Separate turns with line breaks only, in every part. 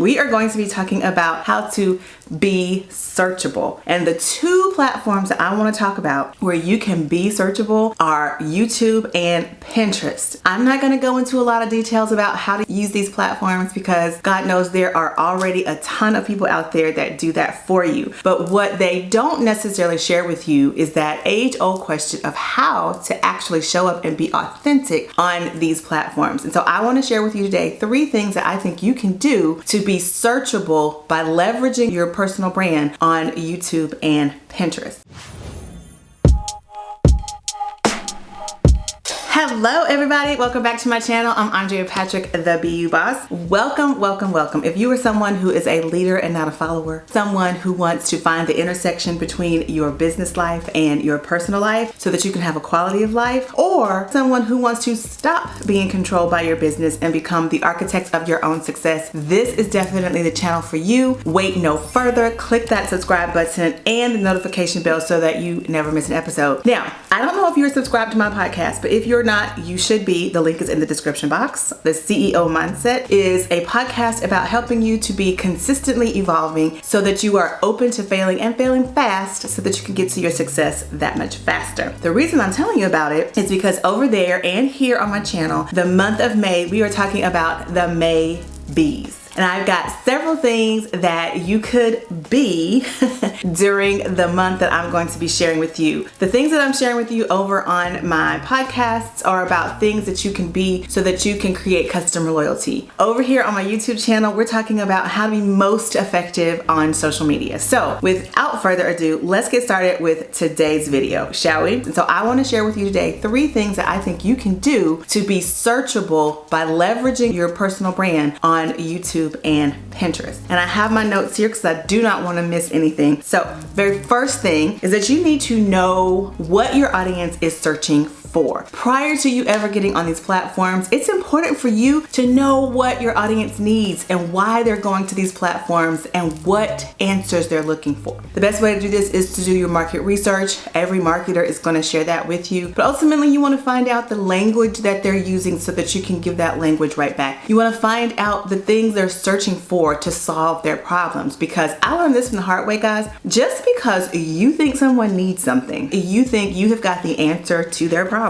we are going to be talking about how to be searchable. And the two platforms that I want to talk about where you can be searchable are YouTube and Pinterest. I'm not going to go into a lot of details about how to use these platforms because God knows there are already a ton of people out there that do that for you. But what they don't necessarily share with you is that age-old question of how to actually show up and be authentic on these platforms. And so I want to share with you today 3 things that I think you can do to be searchable by leveraging your personal brand on YouTube and Pinterest. Hello everybody, welcome back to my channel. I'm Andrea Patrick, the BU Boss. Welcome, welcome, welcome. If you are someone who is a leader and not a follower, someone who wants to find the intersection between your business life and your personal life so that you can have a quality of life, or someone who wants to stop being controlled by your business and become the architect of your own success, this is definitely the channel for you. Wait no further, click that subscribe button and the notification bell so that you never miss an episode. Now, I don't know if you're subscribed to my podcast, but if you're not, you should be. The link is in the description box. The CEO Mindset is a podcast about helping you to be consistently evolving so that you are open to failing and failing fast so that you can get to your success that much faster. The reason I'm telling you about it is because over there and here on my channel, the month of May, we are talking about the May Bees. And I've got several things that you could be during the month that I'm going to be sharing with you. The things that I'm sharing with you over on my podcasts are about things that you can be so that you can create customer loyalty. Over here on my YouTube channel, we're talking about how to be most effective on social media. So without further ado, let's get started with today's video, shall we? And so I want to share with you today 3 things that I think you can do to be searchable by leveraging your personal brand on YouTube and Pinterest. And I have my notes here because I do not want to miss anything. So very first thing is that you need to know what your audience is searching for. Prior to you ever getting on these platforms, it's important for you to know what your audience needs and why they're going to these platforms and what answers they're looking for. The best way to do this is to do your market research. Every marketer is going to share that with you. But ultimately, you want to find out the language that they're using so that you can give that language right back. You want to find out the things they're searching for to solve their problems. Because I learned this from the hard way, guys. Just because you think someone needs something, you think you have got the answer to their problem,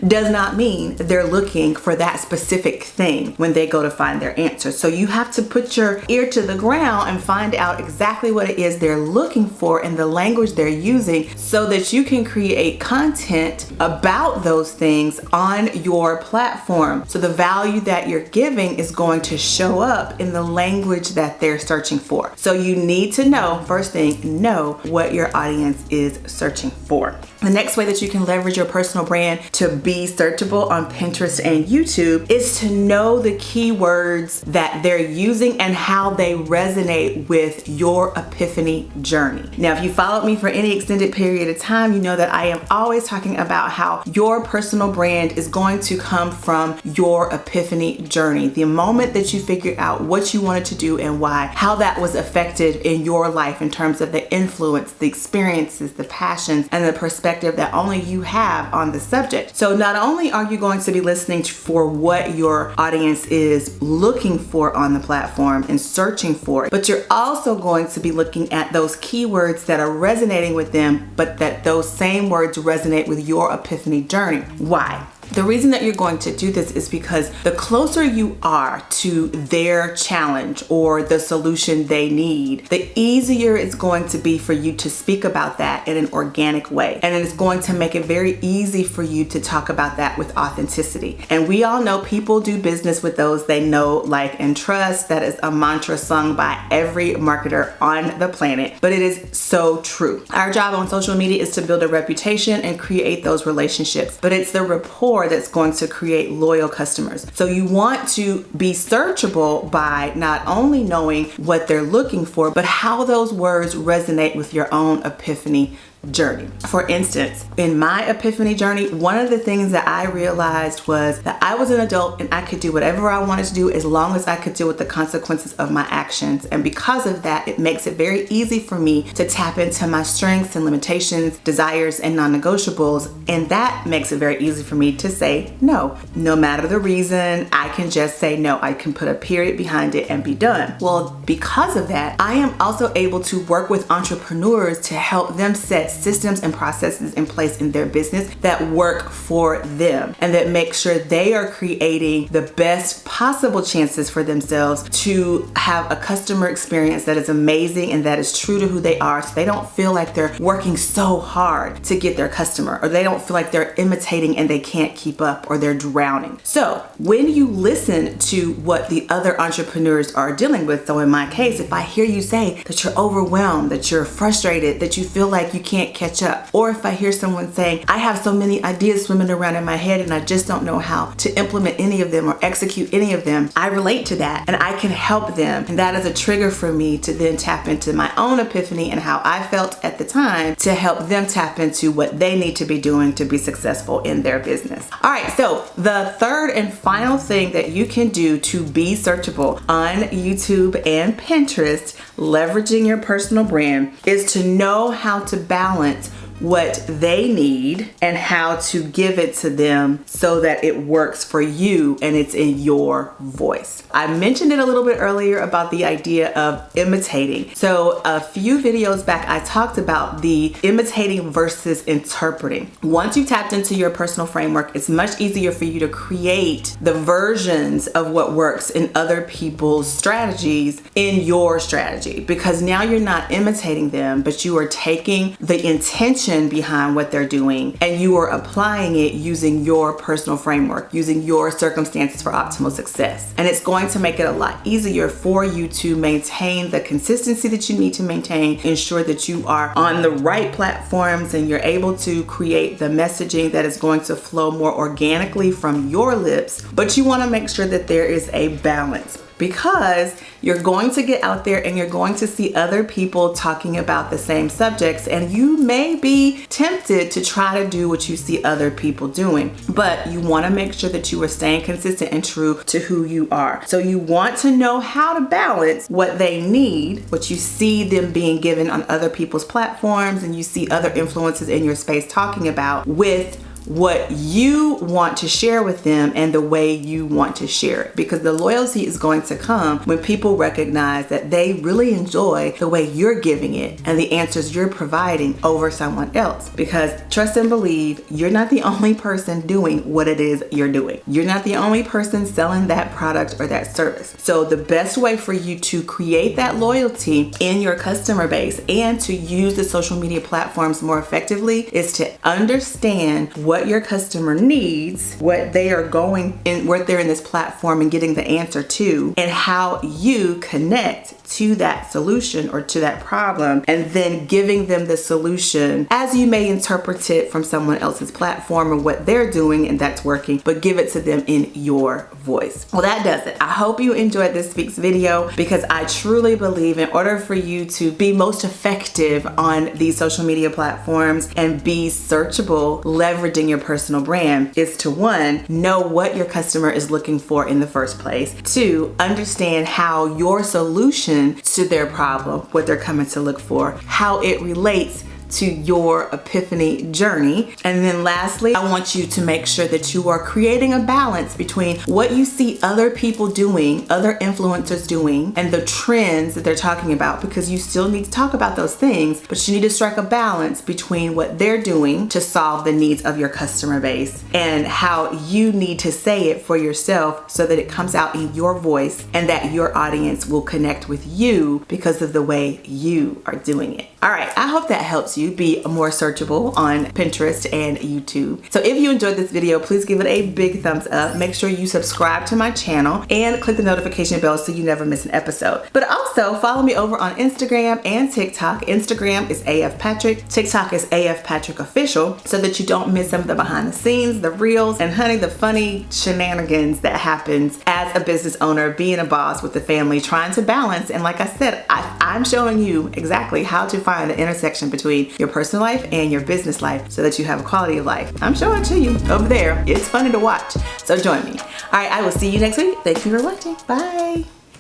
does not mean they're looking for that specific thing when they go to find their answer. So you have to put your ear to the ground and find out exactly what it is they're looking for in the language they're using so that you can create content about those things on your platform. So the value that you're giving is going to show up in the language that they're searching for. So you need to know, first thing, know what your audience is searching for. The next way that you can leverage your personal brand to be searchable on Pinterest and YouTube is to know the keywords that they're using and how they resonate with your epiphany journey. Now, if you followed me for any extended period of time, you know that I am always talking about how your personal brand is going to come from your epiphany journey. The moment that you figured out what you wanted to do and why, how that was effective in your life in terms of the influence, the experiences, the passions, and the perspective that only you have on the subject. So not only are you going to be listening for what your audience is looking for on the platform and searching for, but you're also going to be looking at those keywords that are resonating with them, but that those same words resonate with your epiphany journey. Why? The reason that you're going to do this is because the closer you are to their challenge or the solution they need, the easier it's going to be for you to speak about that in an organic way. And it's going to make it very easy for you to talk about that with authenticity. And we all know people do business with those they know, like, and trust. That is a mantra sung by every marketer on the planet, but it is so true. Our job on social media is to build a reputation and create those relationships, but it's the rapport that's going to create loyal customers. So you want to be searchable by not only knowing what they're looking for, but how those words resonate with your own epiphany journey. For instance, in my epiphany journey, one of the things that I realized was that I was an adult and I could do whatever I wanted to do as long as I could deal with the consequences of my actions. And because of that, it makes it very easy for me to tap into my strengths and limitations, desires, and non-negotiables. And that makes it very easy for me to say no. No matter the reason, I can just say no. I can put a period behind it and be done. Well, because of that, I am also able to work with entrepreneurs to help them set systems and processes in place in their business that work for them and that make sure they are creating the best possible chances for themselves to have a customer experience that is amazing and that is true to who they are, so they don't feel like they're working so hard to get their customer, or they don't feel like they're imitating and they can't keep up, or they're drowning. So when you listen to what the other entrepreneurs are dealing with, so in my case, if I hear you say that you're overwhelmed, that you're frustrated, that you feel like you can't catch up, or if I hear someone saying, I have so many ideas swimming around in my head and I just don't know how to implement any of them or execute any of them, I relate to that and I can help them. And that is a trigger for me to then tap into my own epiphany and how I felt at the time to help them tap into what they need to be doing to be successful in their business. All right, so the third and final thing that you can do to be searchable on YouTube and Pinterest, leveraging your personal brand, is to know how to balance what they need and how to give it to them so that it works for you and it's in your voice. I mentioned it a little bit earlier about the idea of imitating. So a few videos back, I talked about the imitating versus interpreting. Once you've tapped into your personal framework, it's much easier for you to create the versions of what works in other people's strategies in your strategy, because now you're not imitating them, but you are taking the intention behind what they're doing and you are applying it using your personal framework, using your circumstances for optimal success. And it's going to make it a lot easier for you to maintain the consistency that you need to maintain, ensure that you are on the right platforms and you're able to create the messaging that is going to flow more organically from your lips. But you want to make sure that there is a balance, because you're going to get out there and you're going to see other people talking about the same subjects, and you may be tempted to try to do what you see other people doing, but you want to make sure that you are staying consistent and true to who you are. So you want to know how to balance what they need, what you see them being given on other people's platforms and you see other influencers in your space talking about, with what you want to share with them and the way you want to share it. Because the loyalty is going to come when people recognize that they really enjoy the way you're giving it and the answers you're providing over someone else. Because trust and believe, you're not the only person doing what it is you're doing. You're not the only person selling that product or that service. So the best way for you to create that loyalty in your customer base and to use the social media platforms more effectively is to understand what your customer needs, what they are going in, what they're in this platform and getting the answer to, and how you connect to that solution or to that problem, and then giving them the solution as you may interpret it from someone else's platform or what they're doing and that's working, but give it to them in your voice. Well, that does it. I hope you enjoyed this week's video, because I truly believe in order for you to be most effective on these social media platforms and be searchable, leveraging your personal brand is to, 1, know what your customer is looking for in the first place, 2, understand how your solution to their problem, what they're coming to look for, how it relates to your epiphany journey. And then lastly, I want you to make sure that you are creating a balance between what you see other people doing, other influencers doing, and the trends that they're talking about, because you still need to talk about those things, but you need to strike a balance between what they're doing to solve the needs of your customer base and how you need to say it for yourself so that it comes out in your voice and that your audience will connect with you because of the way you are doing it. All right, I hope that helps you be more searchable on Pinterest and YouTube. So if you enjoyed this video, please give it a big thumbs up. Make sure you subscribe to my channel and click the notification bell so you never miss an episode. But also follow me over on Instagram and TikTok. Instagram is AF Patrick, TikTok is AF Patrick Official, so that you don't miss some of the behind the scenes, the reels, and honey, the funny shenanigans that happens as a business owner, being a boss with the family, trying to balance. And like I said, I'm showing you exactly how to find the intersection between between your personal life and your business life so that you have a quality of life. I'm showing it to you over there. It's funny to watch. So join me. All right, I will see you next week. Thank you for watching. Bye.